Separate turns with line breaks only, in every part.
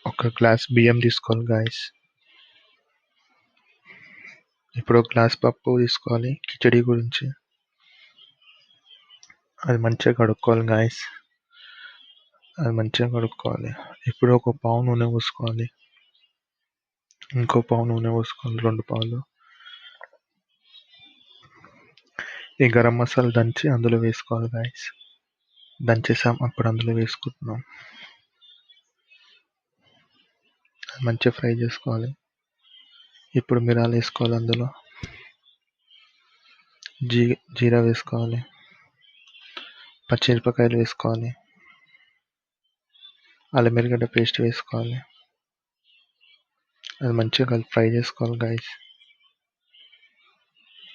ఒక గ్లాస్ బియ్యం తీసుకోవాలి గాయస్. ఇప్పుడు ఒక గ్లాస్ పప్పు తీసుకోవాలి కిచడీ గురించి. అది మంచిగా కడుక్కోవాలి గాయస్. ఇప్పుడు ఒక పావు నూనె పోసుకోవాలి. ఇంకో పావు నూనె పోసుకోవాలి, 2 పావులు. ఈ గరం మసాలా దంచి అందులో వేసుకోవాలి గాయస్. దంచేసాం, అప్పుడు అందులో వేసుకుంటున్నాం. మంచిగా ఫ్రై చేసుకోవాలి. ఇప్పుడు మిరాలు వేసుకోవాలి, అందులో జీరా వేసుకోవాలి, పచ్చిమిరపకాయలు వేసుకోవాలి, అల్లం ఎల్లిగడ్డ పేస్ట్ వేసుకోవాలి. అది మంచిగా ఫ్రై చేసుకోవాలి గాయస్.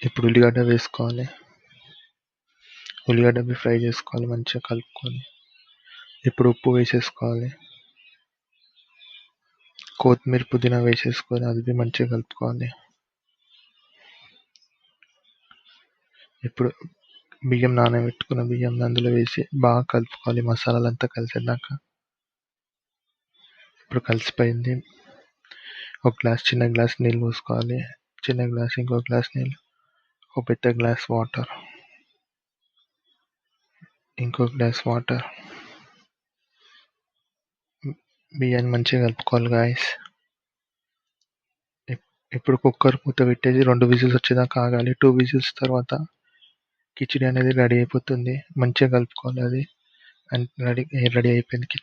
ఇప్పుడు ఉల్లిగడ్డ వేసుకోవాలి. ఉల్లిగడ్డ ఫ్రై చేసుకోవాలి, మంచిగా కలుపుకొని. ఇప్పుడు ఉప్పు వేసేసుకోవాలి. కొత్తిమీర పుదీనా వేసేసుకొని అది మంచిగా కలుపుకోవాలి. ఇప్పుడు నానబెట్టుకున్న బియ్యం అందులో వేసి బాగా కలుపుకోవాలి, మసాలాలంతా కలిసేదాకా. ఇప్పుడు కలిసిపోయింది. ఒక చిన్న గ్లాస్ నీళ్ళు పోసుకోవాలి. చిన్న గ్లాస్, ఇంకో గ్లాస్ నీళ్ళు, ఒక పెద్ద గ్లాస్ వాటర్, ఇంకో గ్లాస్ వాటర్. బియ్యాన్ని మంచిగా కలుపుకోవాలి గాయస్. ఇప్పుడు కుక్కర్ మూత పెట్టేసి 2 విజిల్స్ వచ్చేదాకా ఆగాలి. 2 విజిల్స్ తర్వాత కిచిడి అనేది రెడీ అయిపోతుంది. మంచిగా కలుపుకోవాలి. అది రెడీ అయిపోయింది కిచిడి.